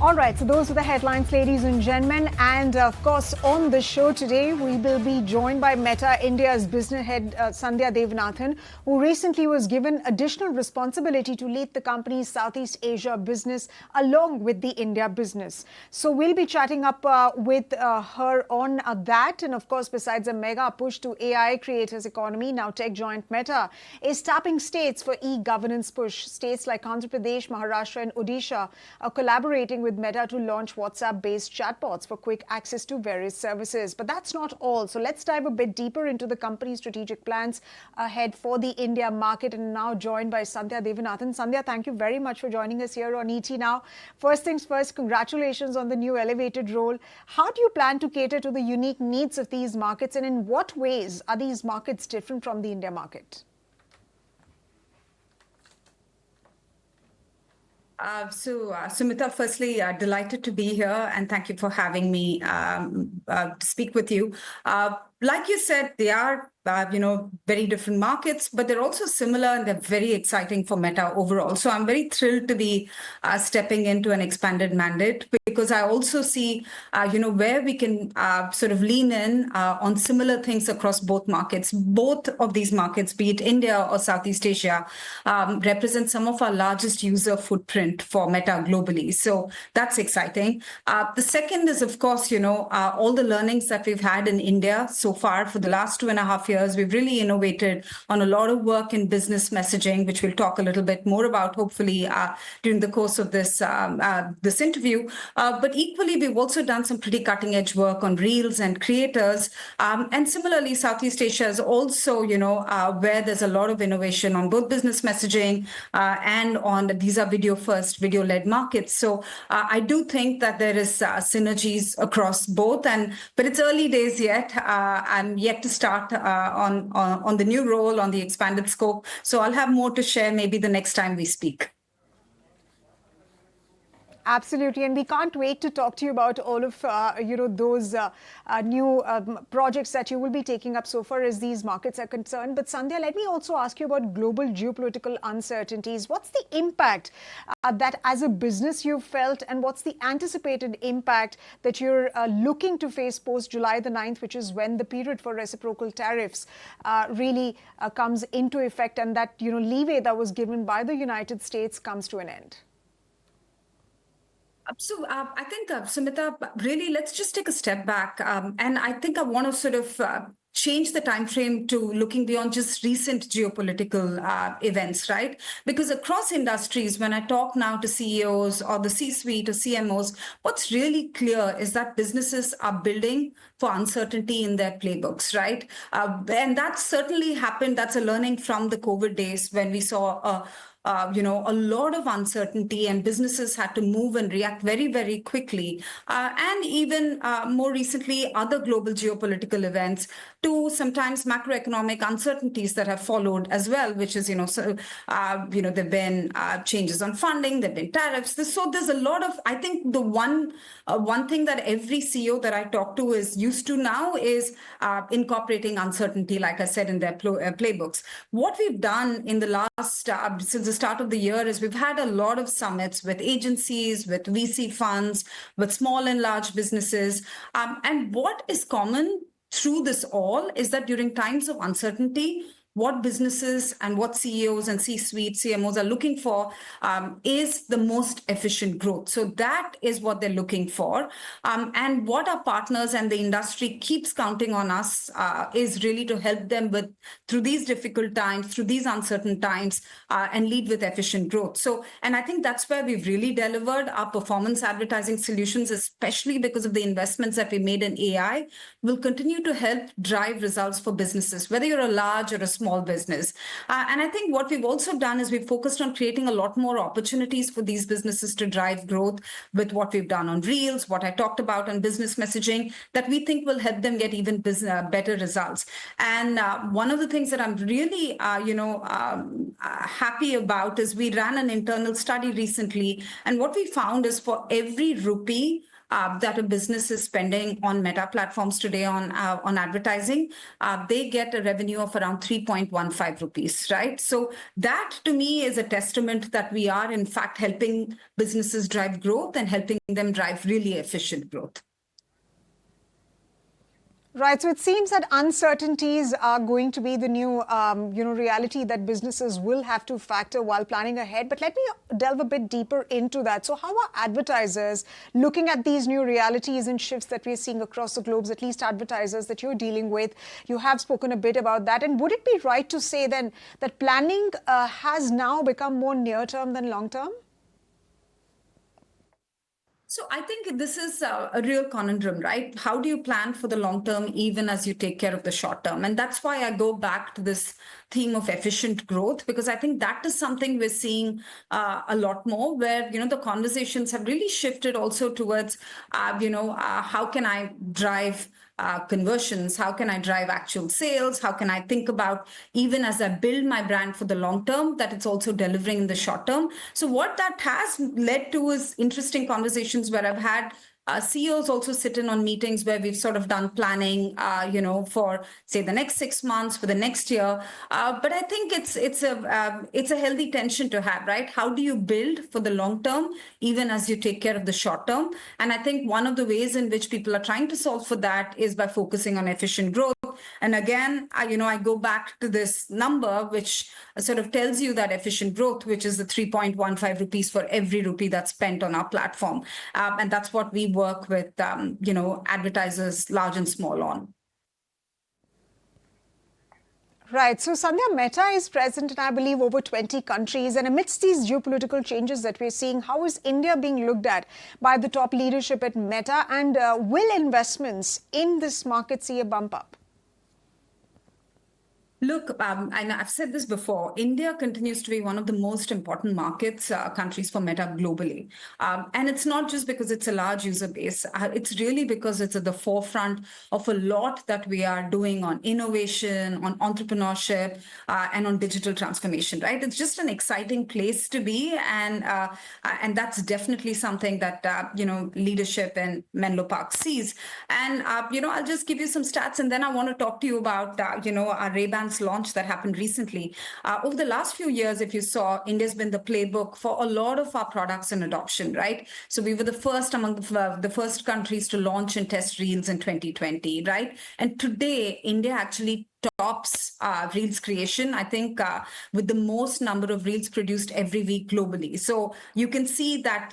All right, so those are the headlines, ladies and gentlemen. And of course, on the show today, we will be joined by Meta India's business head, Sandhya Devanathan, who recently was given additional responsibility to lead the company's Southeast Asia business along with the India business. So we'll be chatting up with her on that. And of course, besides a mega push to AI creators economy, now tech giant Meta is tapping states for e-governance push. States like Andhra Pradesh, Maharashtra and Odisha are collaborating with Meta to launch WhatsApp-based chatbots for quick access to various services. But that's not all. So let's dive a bit deeper into the company's strategic plans ahead for the India market. And now joined by Sandhya Devanathan. Sandhya, thank you very much for joining us here on ET Now. First things first, congratulations on the new elevated role. How do you plan to cater to the unique needs of these markets, and in what ways are these markets different from the India market? Sumita, firstly, delighted to be here, and thank you for having me to speak with you. Like you said, they are, very different markets, but they're also similar and they're very exciting for Meta overall. So I'm very thrilled to be stepping into an expanded mandate, because I also see, where we can sort of lean in on similar things across both markets. Both of these markets, be it India or Southeast Asia, represent some of our largest user footprint for Meta globally. So that's exciting. The second is, of course, all the learnings that we've had in India so far for the last 2.5 years. We've really innovated on a lot of work in business messaging, which we'll talk a little bit more about, hopefully, during the course of this interview. But equally, we've also done some pretty cutting-edge work on Reels and creators. And similarly, Southeast Asia is also, where there's a lot of innovation on both business messaging and on these are video-first, video-led markets. So I do think that there is synergies across both, but it's early days yet. I'm yet to start on the new role, on the expanded scope. So I'll have more to share maybe the next time we speak. Absolutely, and we can't wait to talk to you about all of those new projects that you will be taking up so far as these markets are concerned. But Sandhya, let me also ask you about global geopolitical uncertainties. What's the impact that as a business you've felt, and what's the anticipated impact that you're looking to face post July the 9th, which is when the period for reciprocal tariffs really comes into effect, and that leeway that was given by the United States comes to an end? So I think, Sumita, really, let's just take a step back. And I think I want to sort of change the time frame to looking beyond just recent geopolitical events, right? Because across industries, when I talk now to CEOs or the C-suite or CMOs, what's really clear is that businesses are building for uncertainty in their playbooks, right? And that certainly happened. That's a learning from the COVID days, when we saw a lot of uncertainty, and businesses had to move and react very, very quickly. And even more recently, other global geopolitical events, to sometimes macroeconomic uncertainties that have followed as well, which is, there've been changes on funding, there've been tariffs. So there's a lot of, I think the one thing that every CEO that I talk to is used to now is incorporating uncertainty, like I said, in their playbooks. What we've done in the last, since the start of the year, is we've had a lot of summits with agencies, with VC funds, with small and large businesses. And what is common through this all is that during times of uncertainty, what businesses and what CEOs and C-suite CMOs are looking for is the most efficient growth. So that is what they're looking for. And what our partners and the industry keeps counting on us is really to help them through these difficult times, through these uncertain times, and lead with efficient growth. So, and I think that's where we've really delivered. Our performance advertising solutions, especially because of the investments that we made in AI, will continue to help drive results for businesses, whether you're a large or a small business. And I think what we've also done is we've focused on creating a lot more opportunities for these businesses to drive growth with what we've done on Reels, what I talked about on business messaging, that we think will help them get even better results. And one of the things that I'm really, happy about is we ran an internal study recently. And what we found is for every rupee that a business is spending on Meta platforms today on advertising, they get a revenue of around 3.15 rupees, right? So that to me is a testament that we are in fact helping businesses drive growth and helping them drive really efficient growth. Right. So it seems that uncertainties are going to be the new, reality that businesses will have to factor while planning ahead. But let me delve a bit deeper into that. So how are advertisers looking at these new realities and shifts that we're seeing across the globe, at least advertisers that you're dealing with? You have spoken a bit about that. And would it be right to say then that planning has now become more near-term than long-term? So I think this is a real conundrum, right? How do you plan for the long term, even as you take care of the short term? And that's why I go back to this theme of efficient growth, because I think that is something we're seeing a lot more, where, the conversations have really shifted also towards, how can I drive conversions? How can I drive actual sales? How can I think about, even as I build my brand for the long term, that it's also delivering in the short term? So what that has led to is interesting conversations where I've had CEOs also sit in on meetings where we've sort of done planning, for say the next 6 months, for the next year. But I think it's a healthy tension to have, right? How do you build for the long term, even as you take care of the short term? And I think one of the ways in which people are trying to solve for that is by focusing on efficient growth. And again, I go back to this number, which sort of tells you that efficient growth, which is the 3.15 rupees for every rupee that's spent on our platform. And that's what we work with, advertisers, large and small, on. Right. So, Sandhya, Meta is present in, I believe, over 20 countries. And amidst these geopolitical changes that we're seeing, how is India being looked at by the top leadership at Meta? And will investments in this market see a bump up? Look, and I've said this before, India continues to be one of the most important countries for Meta globally. And it's not just because it's a large user base. It's really because it's at the forefront of a lot that we are doing on innovation, on entrepreneurship, and on digital transformation, right? It's just an exciting place to be. And that's definitely something that, leadership and Menlo Park sees. And, I'll just give you some stats, and then I want to talk to you about, our Ray-Ban launch that happened recently. Over the last few years, if you saw, India's been the playbook for a lot of our products and adoption, right? So we were the first among the first countries to launch and test Reels in 2020, right? And today, India actually tops Reels creation, I think, with the most number of Reels produced every week globally. So you can see that,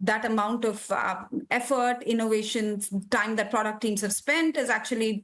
that amount of effort, innovation, time that product teams have spent is actually,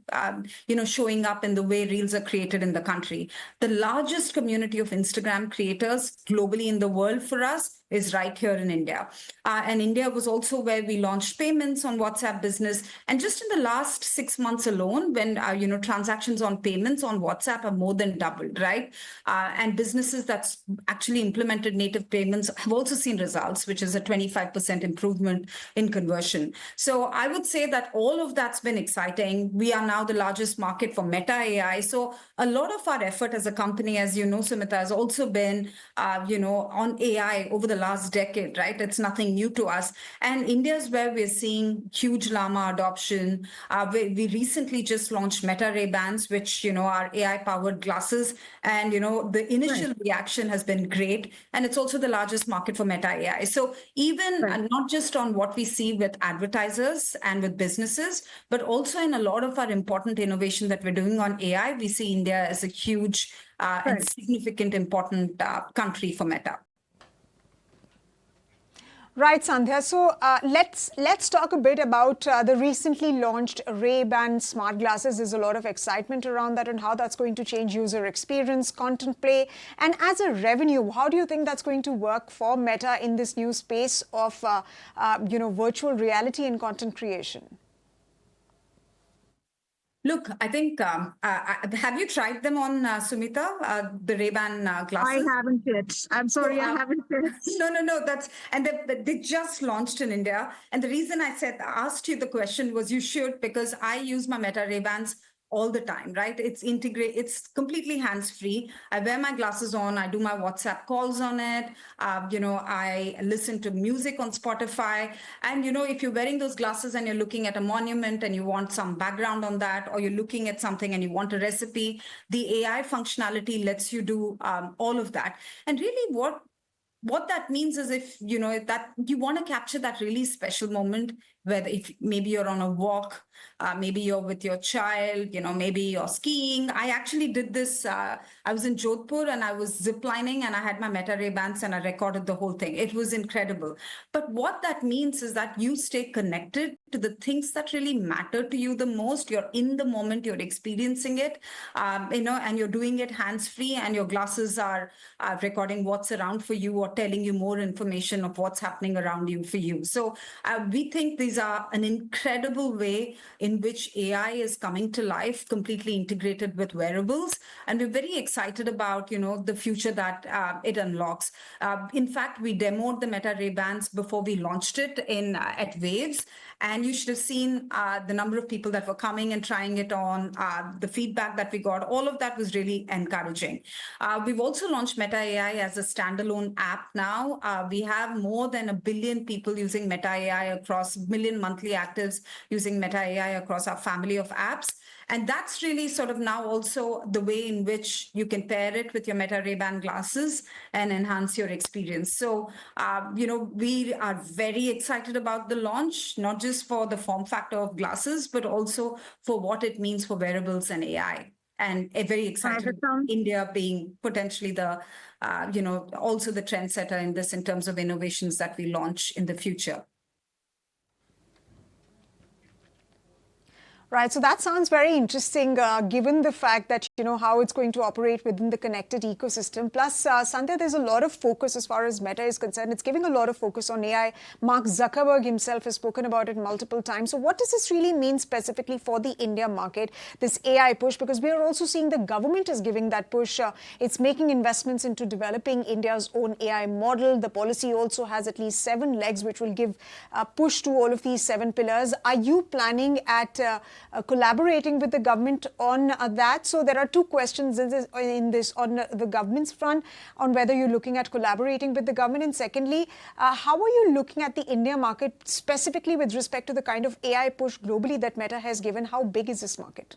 showing up in the way Reels are created in the country. The largest community of Instagram creators globally in the world for us is right here in India. And India was also where we launched payments on WhatsApp Business. And just in the last 6 months alone, when, transactions on payments on WhatsApp have more than doubled, right? And businesses that's actually implemented native payments have also seen results, which is a 25% improvement in conversion. So I would say that all of that's been exciting. We are now the largest market for Meta AI. So a lot of our effort as a company, as you know, Sumita, has also been, on AI over the last decade, right? It's nothing new to us. And India is where we're seeing huge Llama adoption. We recently just launched Meta Ray-Bans, which, are AI-powered glasses. And, the initial reaction has been great. And it's also the largest market for Meta AI. So even not just on what we see with advertisers and with businesses, but also in a lot of our important innovation that we're doing on AI, we see India as a huge and significant, important country for Meta. Right, Sandhya. So let's talk a bit about the recently launched Ray-Ban smart glasses. There's a lot of excitement around that and how that's going to change user experience, content play, and as a revenue, how do you think that's going to work for Meta in this new space of virtual reality and content creation? Look, I think, have you tried them on, Sumita, the Ray-Ban glasses? I haven't yet. I'm sorry, I haven't yet. No, and they just launched in India. And the reason I asked you the question was you should, because I use my Meta Ray-Bans all the time, right? It's completely hands-free. I wear my glasses on, I do my WhatsApp calls on it. I listen to music on Spotify. And, if you're wearing those glasses and you're looking at a monument and you want some background on that, or you're looking at something and you want a recipe, the AI functionality lets you do all of that. And really what that means is if that you want to capture that really special moment, whether if maybe you're on a walk, maybe you're with your child, maybe you're skiing. I actually did this. I was in Jodhpur and I was ziplining and I had my Meta Ray Bans and I recorded the whole thing. It was incredible. But what that means is that you stay connected to the things that really matter to you the most. You're in the moment, you're experiencing it, and you're doing it hands-free, and your glasses are recording what's around for you or telling you more information of what's happening around you for you. So we think these are an incredible way in which AI is coming to life, completely integrated with wearables. And we're very excited about, the future that it unlocks. In fact, we demoed the Meta Ray Bans before we launched it at Waves. And you should have seen the number of people that were coming and trying it on, the feedback that we got. All of that was really encouraging. We've also launched Meta AI as a standalone app now. We have more than 1 billion people using Meta AI across 1 million monthly actives using Meta AI across our family of apps. And that's really sort of now also the way in which you can pair it with your Meta Ray-Ban glasses and enhance your experience. So, we are very excited about the launch, not just for the form factor of glasses, but also for what it means for wearables and AI. And very excited India being potentially the, also the trendsetter in this in terms of innovations that we launch in the future. Right. So that sounds very interesting, given the fact that, how it's going to operate within the connected ecosystem. Plus, Sandhya, there's a lot of focus as far as Meta is concerned. It's giving a lot of focus on AI. Mark Zuckerberg himself has spoken about it multiple times. So what does this really mean specifically for the India market, this AI push? Because we are also seeing the government is giving that push. It's making investments into developing India's own AI model. The policy also has at least 7 legs, which will give a push to all of these 7 pillars. Are you planning at collaborating with the government on that? So there are 2 questions in this on the government's front, on whether you're looking at collaborating with the government, and secondly, how are you looking at the India market specifically with respect to the kind of AI push globally that Meta has given? How big is this market?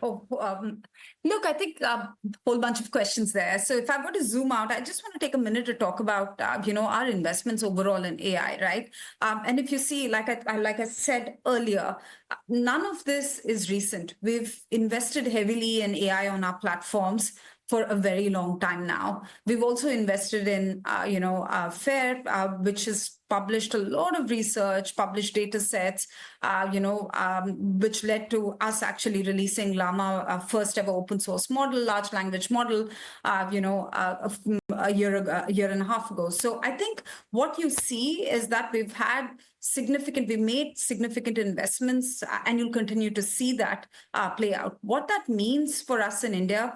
Look, I think a whole bunch of questions there. So if I were to zoom out, I just want to take a minute to talk about, our investments overall in AI, right? And if you see, like I said earlier, none of this is recent. We've invested heavily in AI on our platforms for a very long time now. We've also invested in, FAIR, which has published a lot of research, published data sets, which led to us actually releasing Llama, our first ever open source model, large language model, a year and a half ago. So I think what you see is that we made significant investments, and you'll continue to see that play out. What that means for us in India,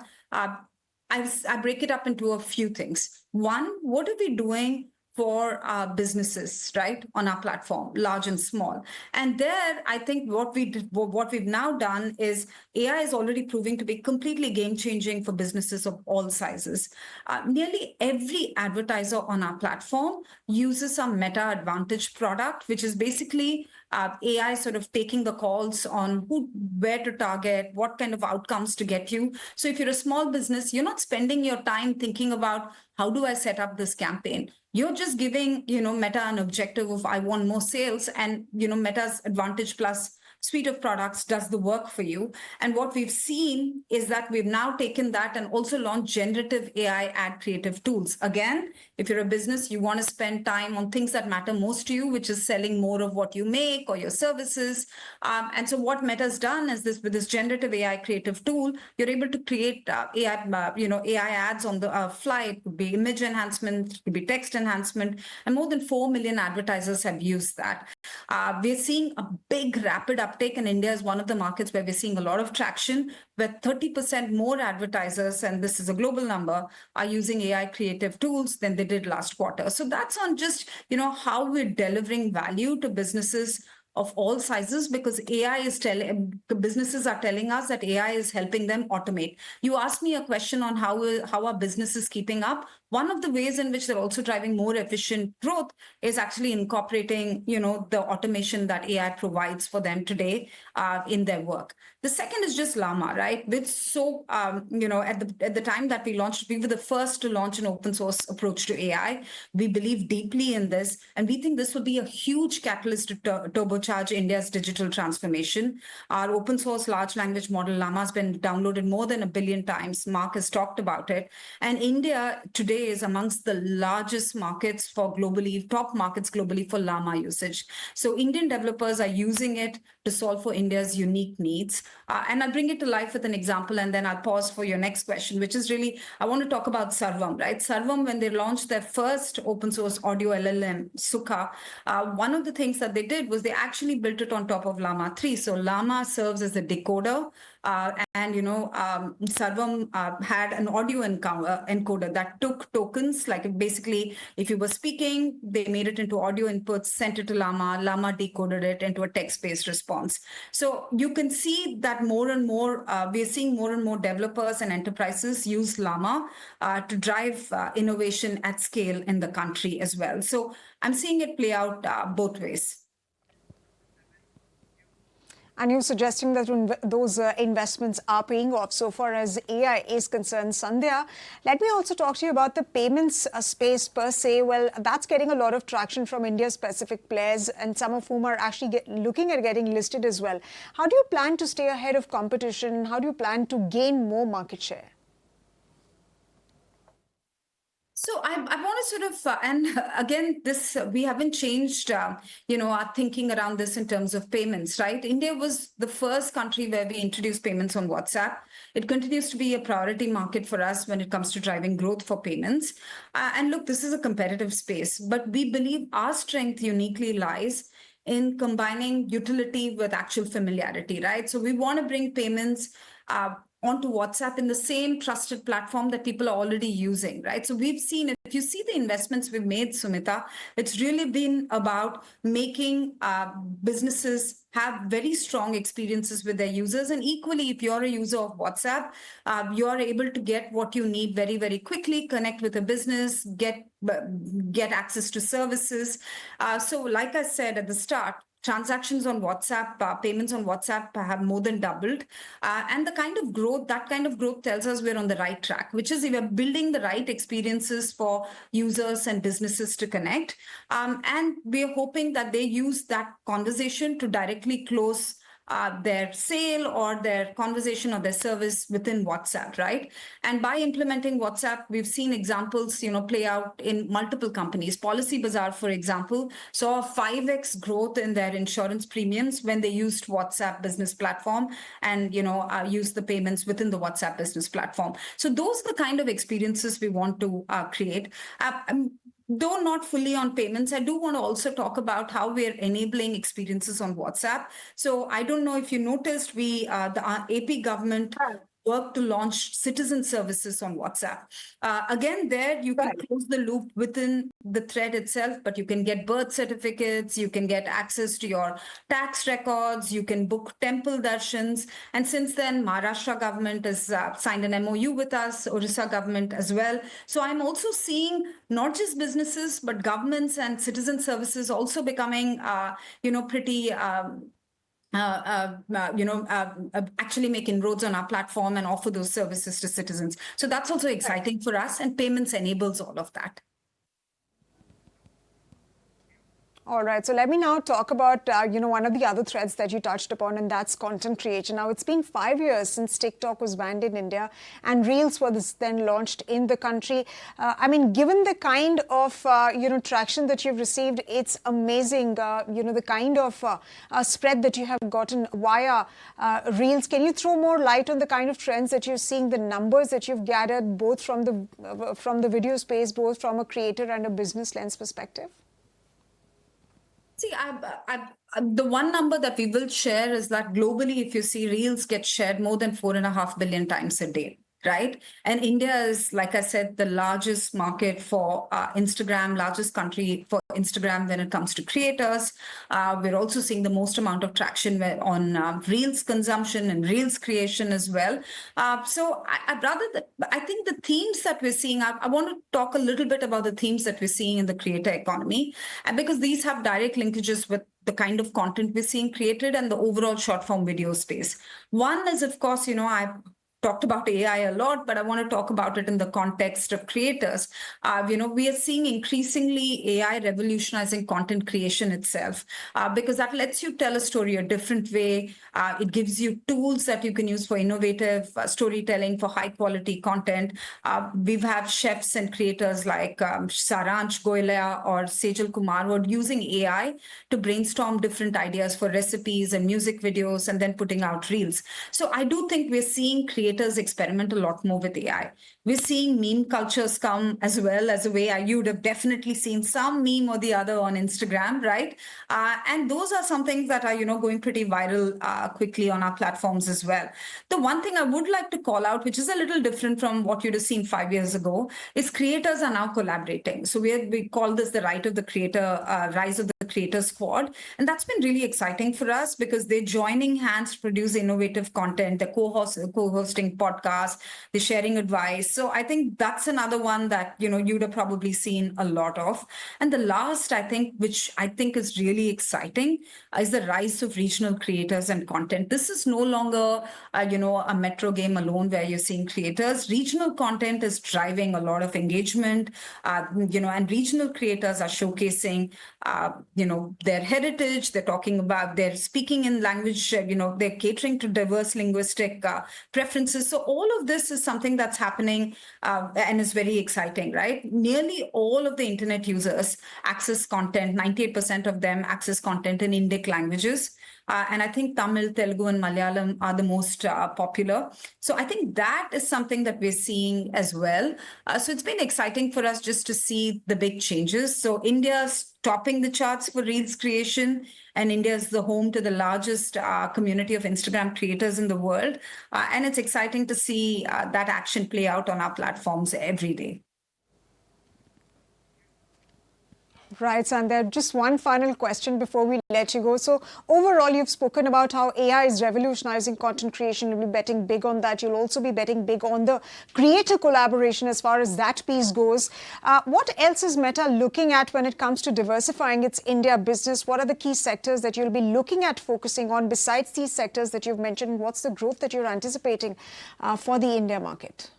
I break it up into a few things. One, what are we doing for our businesses, right, on our platform, large and small? And there, I think what we've now done is AI is already proving to be completely game-changing for businesses of all sizes. Nearly every advertiser on our platform uses some Meta Advantage product, which is basically AI sort of taking the calls on where to target, what kind of outcomes to get you. So if you're a small business, you're not spending your time thinking about how do I set up this campaign. You're just giving, Meta an objective of I want more sales, and, Meta's Advantage Plus suite of products does the work for you. And what we've seen is that we've now taken that and also launched generative AI ad creative tools. Again, if you're a business, you want to spend time on things that matter most to you, which is selling more of what you make or your services. And so what Meta's done is with this generative AI creative tool, you're able to create AI ads on the fly. It could be image enhancement, it could be text enhancement, and more than 4 million advertisers have used that. We're seeing a big rapid uptake, and India is one of the markets where we're seeing a lot of traction, where 30% more advertisers, and this is a global number, are using AI creative tools than they did last quarter. So that's on just, how we're delivering value to businesses of all sizes, because AI is businesses are telling us that AI is helping them automate. You asked me a question on how are businesses keeping up. One of the ways in which they're also driving more efficient growth is actually incorporating, the automation that AI provides for them today in their work. The second is just Llama, right? Which at the time that we launched, we were the first to launch an open source approach to AI. We believe deeply in this, and we think this will be a huge catalyst to turbocharge India's digital transformation. Our open source large language model Llama has been downloaded more than 1 billion times. Mark has talked about it, and India today is amongst the largest markets top markets globally for Llama usage. So Indian developers are using it to solve for India's unique needs. And I'll bring it to life with an example, and then I'll pause for your next question, which is really, I want to talk about Sarvam, right? Sarvam, when they launched their first open source audio LLM, Sukha, one of the things that they did was they actually built it on top of Llama 3. So Llama serves as a decoder, Sarvam had an audio encoder that took tokens, like basically if you were speaking, they made it into audio inputs, sent it to Llama, Llama decoded it into a text-based response. So you can see that more and more, we're seeing more and more developers and enterprises use Llama to drive innovation at scale in the country as well. So I'm seeing it play out both ways. And you're suggesting that those investments are paying off so far as AI is concerned. Sandhya, let me also talk to you about the payments space per se. Well, that's getting a lot of traction from India-specific players, and some of whom are actually looking at getting listed as well. How do you plan to stay ahead of competition? How do you plan to gain more market share? So I want to sort of, and again, we haven't changed, our thinking around this in terms of payments, right? India was the first country where we introduced payments on WhatsApp. It continues to be a priority market for us when it comes to driving growth for payments. And look, this is a competitive space, but we believe our strength uniquely lies in combining utility with actual familiarity, right? So we want to bring payments onto WhatsApp in the same trusted platform that people are already using, right? So we've seen, if you see the investments we've made, Sumita, it's really been about making businesses have very strong experiences with their users. And equally, if you're a user of WhatsApp, you're able to get what you need very, very quickly, connect with a business, get access to services. So like I said at the start, transactions on WhatsApp, payments on WhatsApp have more than doubled. And that kind of growth tells us we're on the right track, which is we're building the right experiences for users and businesses to connect. And we're hoping that they use that conversation to directly close their sale or their conversation or their service within WhatsApp, right? And by implementing WhatsApp, we've seen examples, play out in multiple companies. Policy Bazaar, for example, saw a 5x growth in their insurance premiums when they used WhatsApp business platform and, used the payments within the WhatsApp business platform. So those are the kind of experiences we want to create. Though not fully on payments, I do want to also talk about how we're enabling experiences on WhatsApp. So I don't know if you noticed, the AP government work to launch citizen services on WhatsApp. Again, there you can close the loop within the thread itself, but you can get birth certificates, you can get access to your tax records, you can book temple darshans. And since then, Maharashtra government has signed an MOU with us, Orissa government as well. So I'm also seeing not just businesses, but governments and citizen services also becoming, pretty... actually make inroads on our platform and offer those services to citizens. So that's also exciting for us, and payments enables all of that. All right, so let me now talk about, one of the other threads that you touched upon, and that's content creation. Now, it's been 5 years since TikTok was banned in India, and Reels was then launched in the country. Given the kind of, traction that you've received, it's amazing, the kind of spread that you have gotten via Reels. Can you throw more light on the kind of trends that you're seeing, the numbers that you've gathered, both from the video space, both from a creator and a business lens perspective? See, the one number that we will share is that globally, if you see, Reels get shared more than 4.5 billion times a day, right? And India is, like I said, the largest market for Instagram, largest country for Instagram when it comes to creators. We're also seeing the most amount of traction on Reels consumption and Reels creation as well. I think the themes that we're seeing, I want to talk a little bit about the themes that we're seeing in the creator economy, and because these have direct linkages with the kind of content we're seeing created and the overall short form video space. One is, of course, I've talked about AI a lot, but I want to talk about it in the context of creators. We are seeing increasingly AI revolutionizing content creation itself, because that lets you tell a story a different way. It gives you tools that you can use for innovative storytelling, for high quality content. We've had chefs and creators like Saransh Goylia or Sejal Kumar who are using AI to brainstorm different ideas for recipes and music videos and then putting out reels. So I do think we're seeing creators experiment a lot more with AI. We're seeing meme cultures come as well as a way. You would have definitely seen some meme or the other on Instagram, right? And those are some things that are, going pretty viral quickly on our platforms as well. The one thing I would like to call out, which is a little different from what you'd have seen 5 years ago, is creators are now collaborating. So we call this the rise of the creator squad. And that's been really exciting for us because they're joining hands to produce innovative content. They're co-hosting podcasts, they're sharing advice. So I think that's another one that, you'd have probably seen a lot of. And the last, which I think is really exciting, is the rise of regional creators and content. This is no longer, a metro game alone where you're seeing creators. Regional content is driving a lot of engagement, and regional creators are showcasing, their heritage. They're speaking in language, they're catering to diverse linguistic preferences. So all of this is something that's happening and is very exciting, right? Nearly all of the internet users access content, 98% of them access content in Indic languages. And I think Tamil, Telugu, and Malayalam are the most popular. So I think that is something that we're seeing as well. So it's been exciting for us just to see the big changes. So India's topping the charts for Reels creation, and India is the home to the largest community of Instagram creators in the world. And it's exciting to see that action play out on our platforms every day. Right, Sandhya. Just one final question before we let you go. So overall, you've spoken about how AI is revolutionizing content creation. You'll be betting big on that. You'll also be betting big on the creator collaboration as far as that piece goes. What else is Meta looking at when it comes to diversifying its India business? What are the key sectors that you'll be looking at focusing on besides these sectors that you've mentioned? What's the growth that you're anticipating for the India market?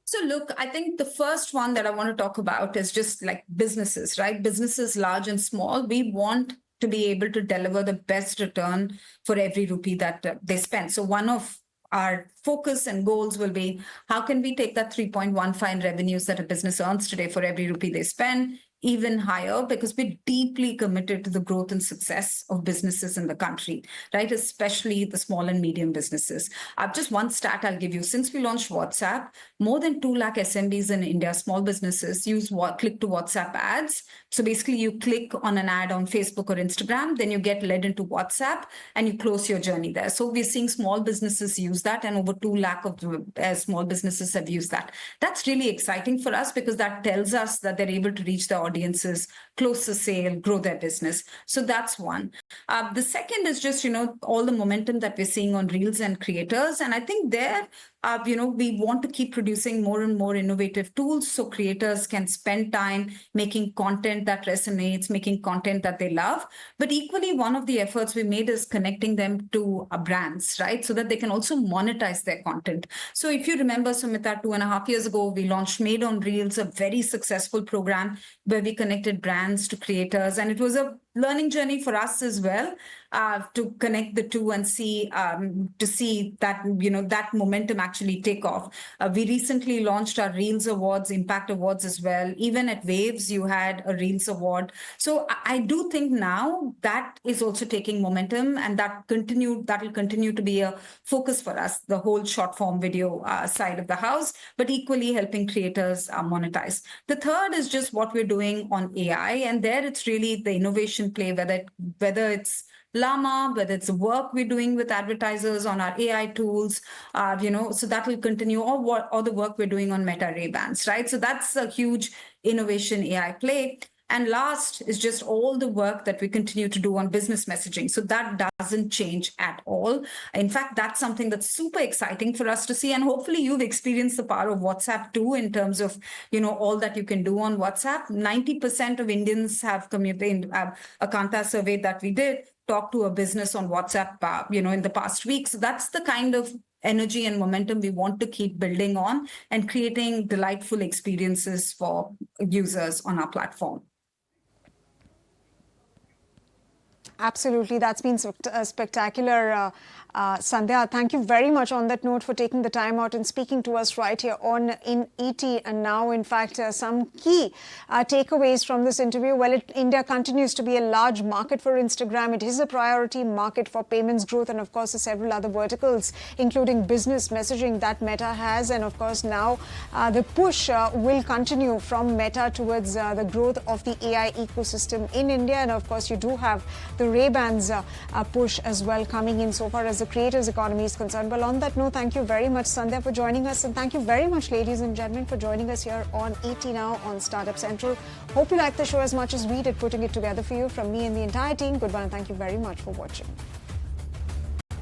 So look, I think the first one that I want to talk about is just like businesses, right? Businesses large and small. We want to be able to deliver the best return for every rupee that they spend. So one of our focus and goals will be, how can we take that 3.15 revenues that a business earns today for every rupee they spend even higher, because we're deeply committed to the growth and success of businesses in the country, right? Especially the small and medium businesses. Just one stat I'll give you. Since we launched WhatsApp, more than 2 lakh SMBs in India, small businesses, use click to WhatsApp ads. So basically you click on an ad on Facebook or Instagram, then you get led into WhatsApp and you close your journey there. So we're seeing small businesses use that, and over 2 lakh of small businesses have used that. That's really exciting for us because that tells us that they're able to reach the audiences, close the sale, grow their business. So that's one. The second is just, all the momentum that we're seeing on Reels and creators. And I think there, we want to keep producing more and more innovative tools so creators can spend time making content that resonates, making content that they love. But equally, one of the efforts we made is connecting them to brands, right? So that they can also monetize their content. So if you remember, Sumita, 2.5 years ago, we launched Made on Reels, a very successful program where we connected brands to creators. And it was a learning journey for us as well, to connect the two and see that, that momentum actually take off. We recently launched our Reels Awards, Impact Awards as well. Even at Waves, you had a Reels Award. So I do think now that is also taking momentum, and that will continue to be a focus for us, the whole short form video side of the house, but equally helping creators monetize. The third is just what we're doing on AI, and there it's really the innovation play, whether it's Llama, whether it's the work we're doing with advertisers on our AI tools, so that will continue, or the work we're doing on Meta Ray-Bans, right? So that's a huge innovation AI play. And last is just all the work that we continue to do on business messaging. So that doesn't change at all. In fact, that's something that's super exciting for us to see. And hopefully you've experienced the power of WhatsApp too, in terms of, all that you can do on WhatsApp. 90% of Indians have communicated, a Kanta survey that we did, talk to a business on WhatsApp, in the past week. So that's the kind of energy and momentum we want to keep building on and creating delightful experiences for users on our platform. Absolutely. That's been spectacular. Sandhya, thank you very much on that note for taking the time out and speaking to us right here in ET. And now, in fact, some key takeaways from this interview. Well, India continues to be a large market for Instagram. It is a priority market for payments growth and, of course, the several other verticals, including business messaging that Meta has. And, of course, now the push will continue from Meta towards the growth of the AI ecosystem in India. And, of course, you do have the Ray-Bans push as well coming in so far as the creators economy is concerned. Well, on that note, thank you very much, Sandhya, for joining us. And thank you very much, ladies and gentlemen, for joining us here on ET Now on Startup Central. Hope you liked the show as much as we did putting it together for you. From me and the entire team, goodbye and thank you very much for watching.